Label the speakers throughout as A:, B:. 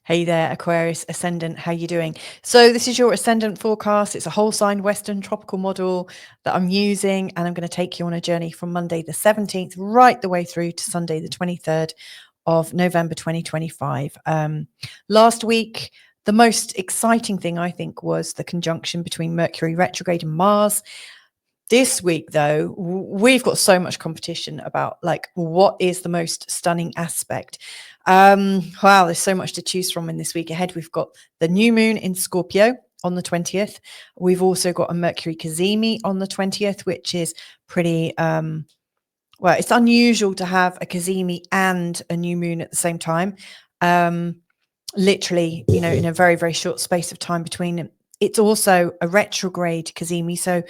A: Hey there, Aquarius Ascendant. How you doing? So this is your Ascendant forecast. It's a whole sign Western tropical model that I'm using, and I'm going to take you on a journey from Monday the 17th right the way through to Sunday the 23rd of November 2025. Last week, the most exciting thing I think was the conjunction between Mercury retrograde and Mars. This week, though, we've got so much competition about like what is the most stunning aspect. Wow, there's so much to choose from in this week ahead. We've got the new moon in Scorpio on the 20th. We've also got a Mercury Cazimi on the 20th, which is pretty well, it's unusual to have a Cazimi and a new moon at the same time. Literally, you know, in a very, very short space of time between them. It's also a retrograde Cazimi, so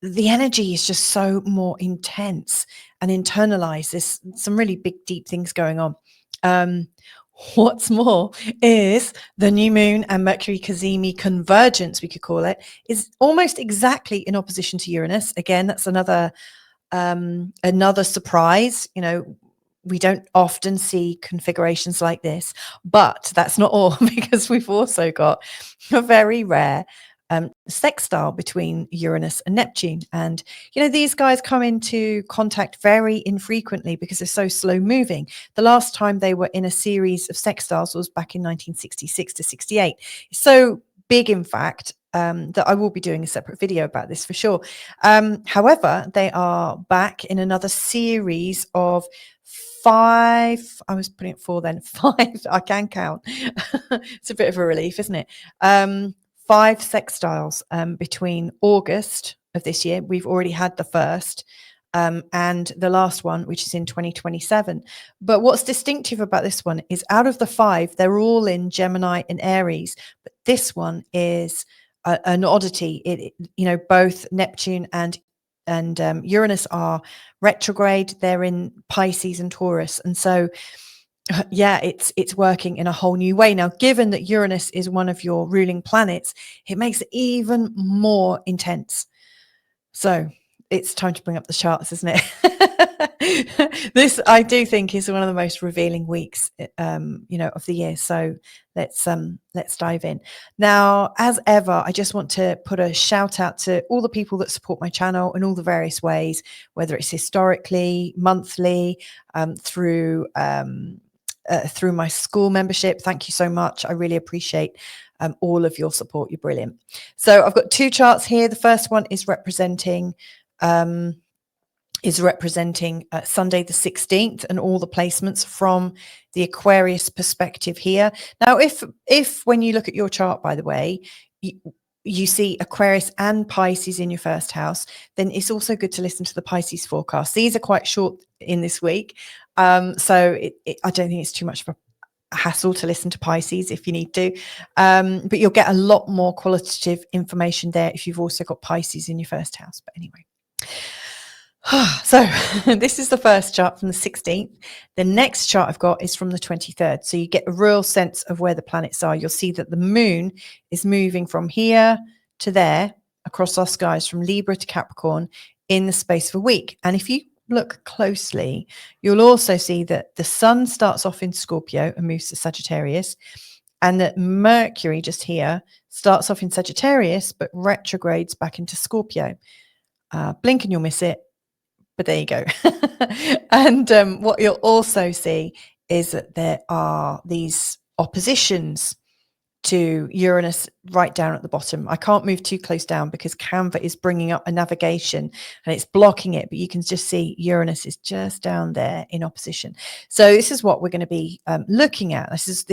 A: the energy is just so more intense and internalized. There's some really big, deep things going on. What's more is the new moon and Mercury Cazimi convergence, we could call it, is almost exactly in opposition to Uranus. Again, that's another surprise. You know, we don't often see configurations like this, but that's not all, because we've also got a very rare sextile between Uranus and Neptune. And, you know, these guys come into contact very infrequently because they're so slow moving. The last time they were in a series of sextiles was back in 1966 to 68. So big, in fact, that I will be doing a separate video about this for sure. However, they are back in another series of 5. I was putting it 4 then. 5. I can count. It's a bit of a relief, isn't it? 5 sextiles between August of this year. We've already had the first and the last one, which is in 2027. But what's distinctive about this one is out of the 5, they're all in Gemini and Aries. But this one is an oddity. It, you know, both Neptune and Uranus are retrograde. They're in Pisces and Taurus. And so yeah, it's working in a whole new way. Now, given that Uranus is one of your ruling planets, it makes it even more intense. So it's time to bring up the charts, isn't it? This, I do think, is one of the most revealing weeks, you know, of the year. So let's dive in. Now, as ever, I just want to put a shout out to all the people that support my channel in all the various ways, whether it's historically, monthly, through my school membership. Thank you so much. I really appreciate all of your support. You're brilliant. So I've got 2 charts here. The first one is representing Sunday the 16th and all the placements from the Aquarius perspective here. Now, if when you look at your chart, by the way, you see Aquarius and Pisces in your first house, then it's also good to listen to the Pisces forecast. These are quite short in this week. So I don't think it's too much of a hassle to listen to Pisces if you need to. But you'll get a lot more qualitative information there if you've also got Pisces in your first house. But anyway. So this is the first chart from the 16th. The next chart I've got is from the 23rd. So you get a real sense of where the planets are. You'll see that the moon is moving from here to there across our skies, from Libra to Capricorn, in the space of a week. And if you look closely, you'll also see that the sun starts off in Scorpio and moves to Sagittarius, and that Mercury just here starts off in Sagittarius but retrogrades back into Scorpio. Blink and you'll miss it. But there you go. And what you'll also see is that there are these oppositions to Uranus right down at the bottom. I can't move too close down because Canva is bringing up a navigation and it's blocking it, but you can just see Uranus is just down there in opposition. So this is what we're going to be looking at. This is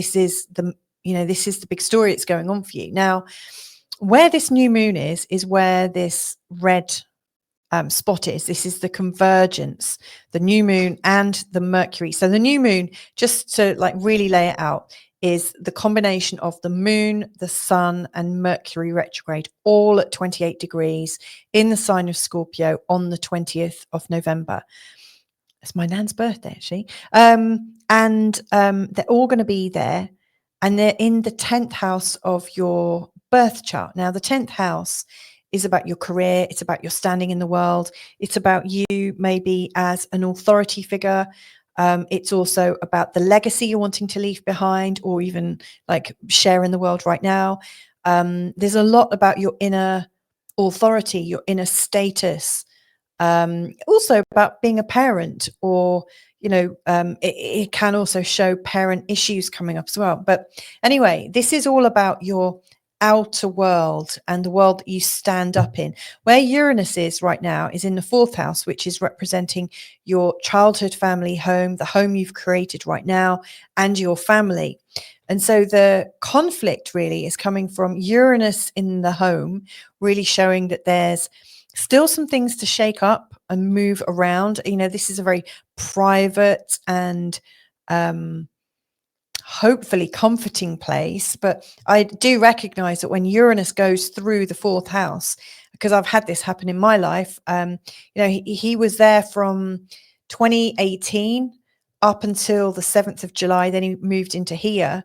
A: the big story that's going on for you. Now, where this new moon is where this red spot is. This is the convergence, the new moon and the Mercury. So the new moon, just to like really lay it out, is the combination of the moon, the sun, and Mercury retrograde, all at 28 degrees in the sign of Scorpio on the 20th of November. It's my nan's birthday, actually. And they're all going to be there, and they're in the 10th house of your birth chart. Now, the 10th house is about your career. It's about your standing in the world. It's about you maybe as an authority figure, It's also about the legacy you're wanting to leave behind, or even like share in the world right now. There's a lot about your inner authority, your inner status, also about being a parent, or it can also show parent issues coming up as well. But anyway, this is all about your outer world and the world that you stand up in. Where Uranus is right now is in the 4th house, which is representing your childhood family home, the home you've created right now, and your family. And so the conflict really is coming from Uranus in the home, really showing that there's still some things to shake up and move around. This is a very private and hopefully comforting place. But I do recognize that when Uranus goes through the 4th house, because I've had this happen in my life, he was there from 2018 up until the 7th of July. Then he moved into here.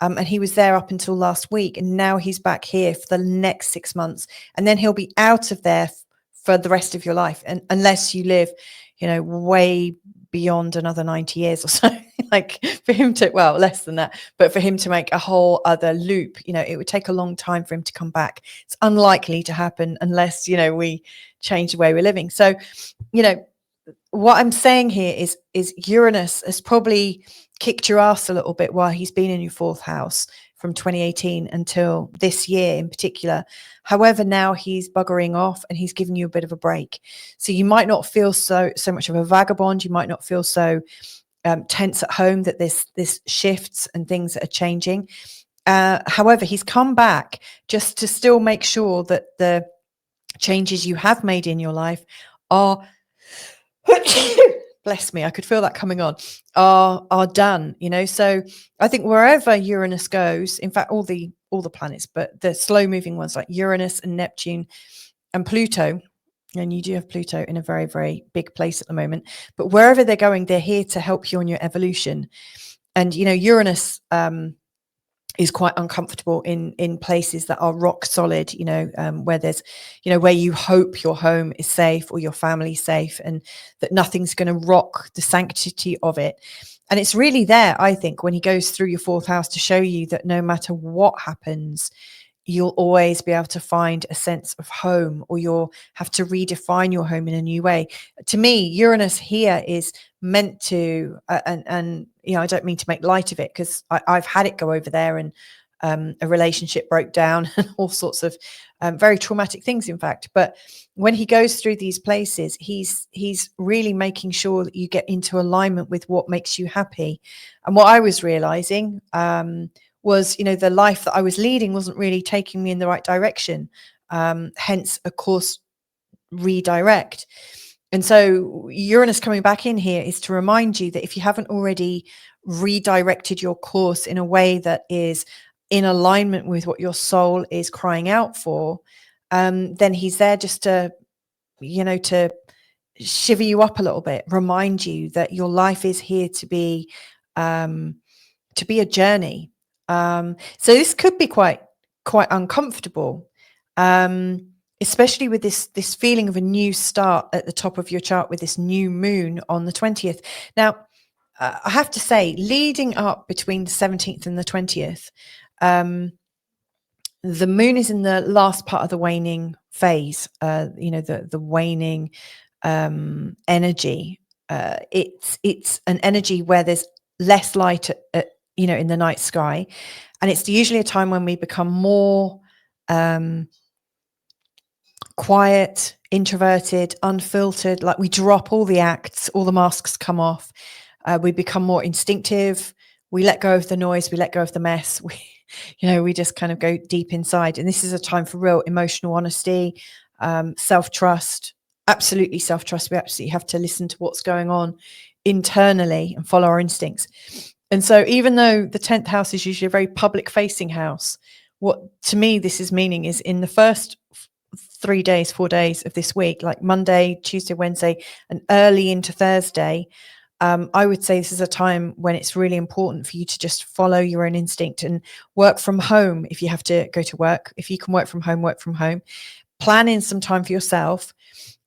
A: And he was there up until last week. And now he's back here for the next 6 months. And then he'll be out of there for the rest of your life. And unless you live, way beyond another 90 years or so, like for him to, well, less than that, but for him to make a whole other loop, it would take a long time for him to come back. It's unlikely to happen unless, we change the way we're living. So, what I'm saying here is Uranus has probably kicked your ass a little bit while he's been in your 4th house from 2018 until this year in particular. However, now he's buggering off and he's giving you a bit of a break. So you might not feel so much of a vagabond. You might not feel so tense at home that this shifts and things that are changing. However, he's come back just to still make sure that the changes you have made in your life are bless me, I could feel that coming on, are done, so I think wherever Uranus goes, in fact all the planets, but the slow moving ones like Uranus and Neptune and Pluto, and you do have Pluto in a very, very big place at the moment, but wherever they're going, they're here to help you on your evolution. And Uranus is quite uncomfortable in places that are rock solid, where there's, where you hope your home is safe or your family safe, and that nothing's going to rock the sanctity of it. And it's really there, I think, when he goes through your 4th house to show you that no matter what happens, you'll always be able to find a sense of home, or you'll have to redefine your home in a new way. To me, Uranus here is meant to, and I don't mean to make light of it, because I've had it go over there, and a relationship broke down and all sorts of very traumatic things, in fact. But when he goes through these places, he's really making sure that you get into alignment with what makes you happy. And what I was realizing was, the life that I was leading wasn't really taking me in the right direction. Hence, a course redirect. And so Uranus coming back in here is to remind you that if you haven't already redirected your course in a way that is in alignment with what your soul is crying out for, then he's there just to, to shiver you up a little bit, remind you that your life is here to be a journey. So this could be quite uncomfortable, especially with this feeling of a new start at the top of your chart with this new moon on the 20th. Now, I have to say, leading up between the 17th and the 20th, the moon is in the last part of the waning phase, the waning energy. It's an energy where there's less light in the night sky, and it's usually a time when we become more quiet, introverted, unfiltered, like we drop all the acts, all the masks come off, we become more instinctive, we let go of the noise, we let go of the mess, we just kind of go deep inside. And this is a time for real emotional honesty, self-trust, absolutely self-trust. We absolutely have to listen to what's going on internally and follow our instincts. And so even though the 10th house is usually a very public facing house, what to me this is meaning is in the first 4 days of this week, like Monday, Tuesday, Wednesday, and early into Thursday, I would say this is a time when it's really important for you to just follow your own instinct and work from home. If you have to go to work, if you can work from home, plan in some time for yourself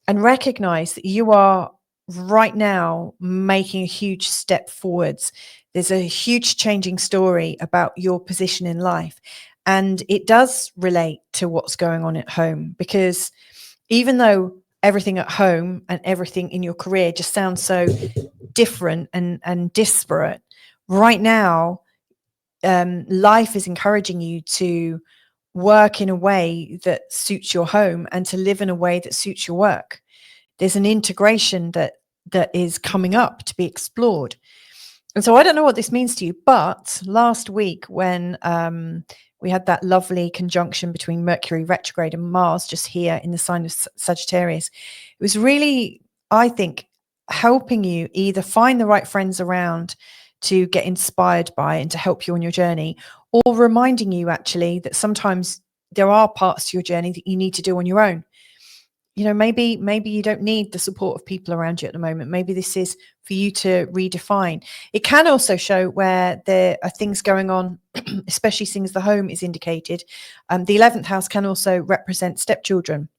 A: and recognize that you are right now making a huge step forwards. There's a huge changing story about your position in life. And it does relate to what's going on at home, because even though everything at home and everything in your career just sounds so different and disparate, right now, life is encouraging you to work in a way that suits your home and to live in a way that suits your work. There's an integration that is coming up to be explored. And so I don't know what this means to you, but last week when we had that lovely conjunction between Mercury retrograde and Mars just here in the sign of Sagittarius, it was really, I think, helping you either find the right friends around to get inspired by and to help you on your journey, or reminding you actually that sometimes there are parts to your journey that you need to do on your own. You know, maybe you don't need the support of people around you at the moment. Maybe this is for you to redefine. It can also show where there are things going on, especially seeing as the home is indicated. The 11th house can also represent stepchildren.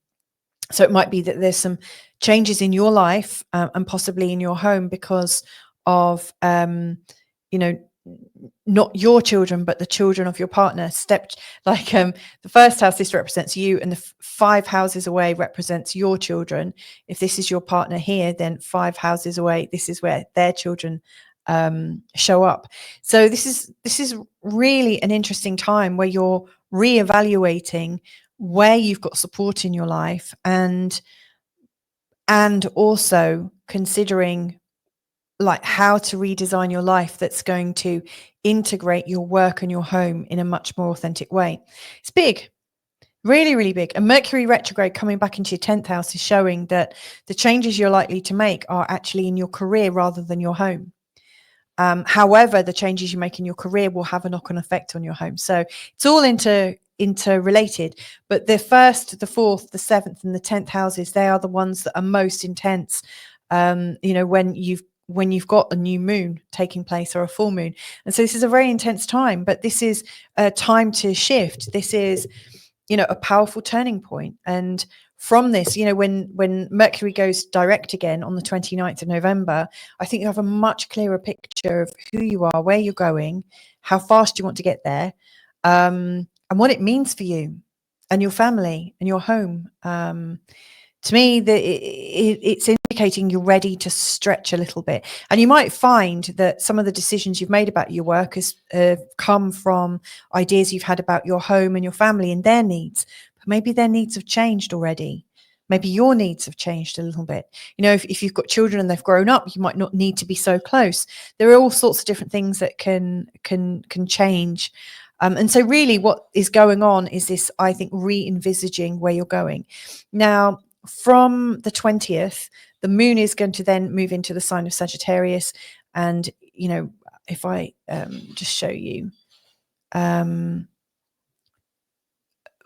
A: So it might be that there's some changes in your life and possibly in your home because of, you know, not your children, but the children of your partner. The first house, this represents you, and the 5 houses away represents your children. If this is your partner here, then 5 houses away, this is where their children show up. So this is really an interesting time where you're reevaluating where you've got support in your life, and also considering like how to redesign your life that's going to integrate your work and your home in a much more authentic way. It's big, really, really big. And Mercury retrograde coming back into your 10th house is showing that the changes you're likely to make are actually in your career rather than your home. However, the changes you make in your career will have a knock-on effect on your home. So it's all interrelated. But the 1st, the 4th, the 7th, and the 10th houses, they are the ones that are most intense. You know, when you've got a new moon taking place or a full moon. And so this is a very intense time, but this is a time to shift. This is, you know, a powerful turning point. And from this, you know, when Mercury goes direct again on the 29th of November, I think you have a much clearer picture of who you are, where you're going, how fast you want to get there, and what it means for you and your family and your home. To me, it's indicating you're ready to stretch a little bit. And you might find that some of the decisions you've made about your work has come from ideas you've had about your home and your family and their needs. But maybe their needs have changed already. Maybe your needs have changed a little bit. You know, if you've got children and they've grown up, you might not need to be so close. There are all sorts of different things that can change. And so really what is going on is this, I think, re-envisaging where you're going. Now, from the 20th, the moon is going to then move into the sign of Sagittarius. And, you know, if I just show you,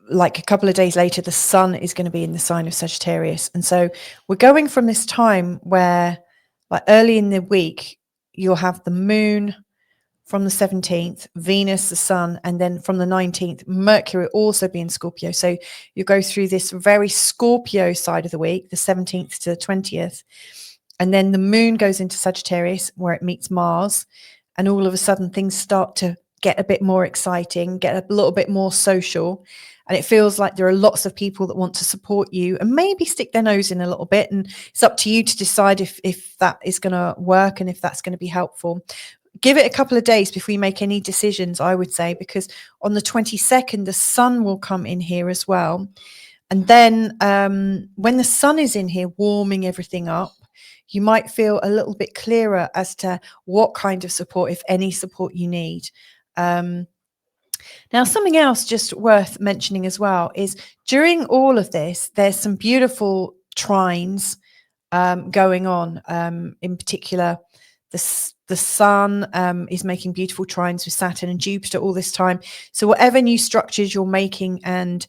A: like a couple of days later, the sun is going to be in the sign of Sagittarius. And so we're going from this time where, like early in the week, you'll have the moon from the 17th, Venus, the sun, and then from the 19th, Mercury will also be in Scorpio. So you go through this very Scorpio side of the week, the 17th to the 20th, and then the moon goes into Sagittarius where it meets Mars, and all of a sudden things start to get a bit more exciting, get a little bit more social, and it feels like there are lots of people that want to support you and maybe stick their nose in a little bit, and it's up to you to decide if that is going to work and if that's going to be helpful. Give it a couple of days before you make any decisions, I would say, because on the 22nd, the sun will come in here as well. And then when the sun is in here warming everything up, you might feel a little bit clearer as to what kind of support, if any support you need. Now, something else just worth mentioning as well is during all of this, there's some beautiful trines going on. In particular, the sun is making beautiful trines with Saturn and Jupiter all this time. So whatever new structures you're making and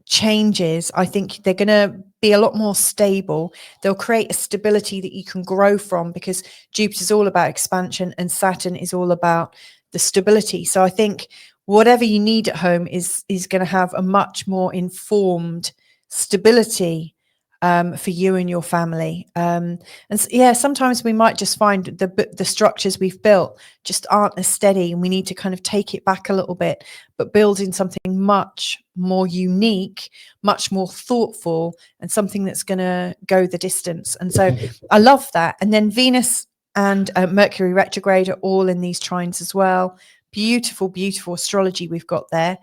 A: changes, I think they're going to be a lot more stable. They'll create a stability that you can grow from, because Jupiter's all about expansion and Saturn is all about the stability. So I think whatever you need at home is going to have a much more informed stability for you and your family. Yeah, sometimes we might just find the structures we've built just aren't as steady, and we need to kind of take it back a little bit, but build in something much more unique, much more thoughtful, and something that's going to go the distance. And so I love that. And then Venus and Mercury retrograde are all in these trines as well. Beautiful, beautiful astrology we've got there.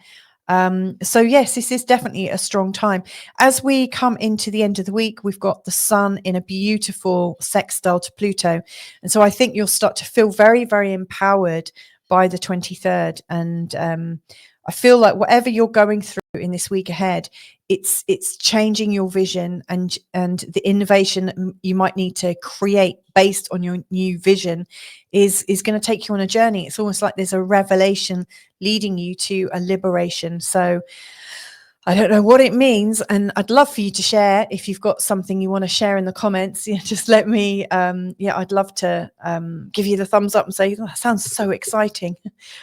A: So yes, this is definitely a strong time. As we come into the end of the week, we've got the sun in a beautiful sextile to Pluto. And so I think you'll start to feel very, very empowered by the 23rd. And I feel like whatever you're going through in this week ahead, it's changing your vision, and the innovation that you might need to create based on your new vision is going to take you on a journey. It's almost like there's a revelation leading you to a liberation. So I don't know what it means, and I'd love for you to share. If you've got something you want to share in the comments, just let me, I'd love to give you the thumbs up and say, oh, that sounds so exciting.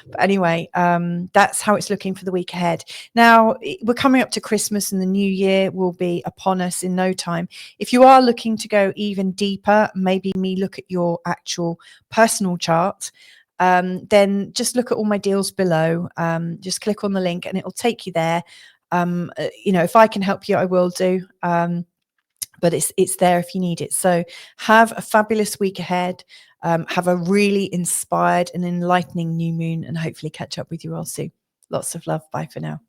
A: But anyway, that's how it's looking for the week ahead. Now, we're coming up to Christmas, and the new year will be upon us in no time. If you are looking to go even deeper, maybe look at your actual personal chart, then just look at all my deals below. Just click on the link and it will take you there. If I can help you, I will do. But it's there if you need it. So have a fabulous week ahead. Have a really inspired and enlightening new moon, and hopefully catch up with you all soon. Lots of love. Bye for now.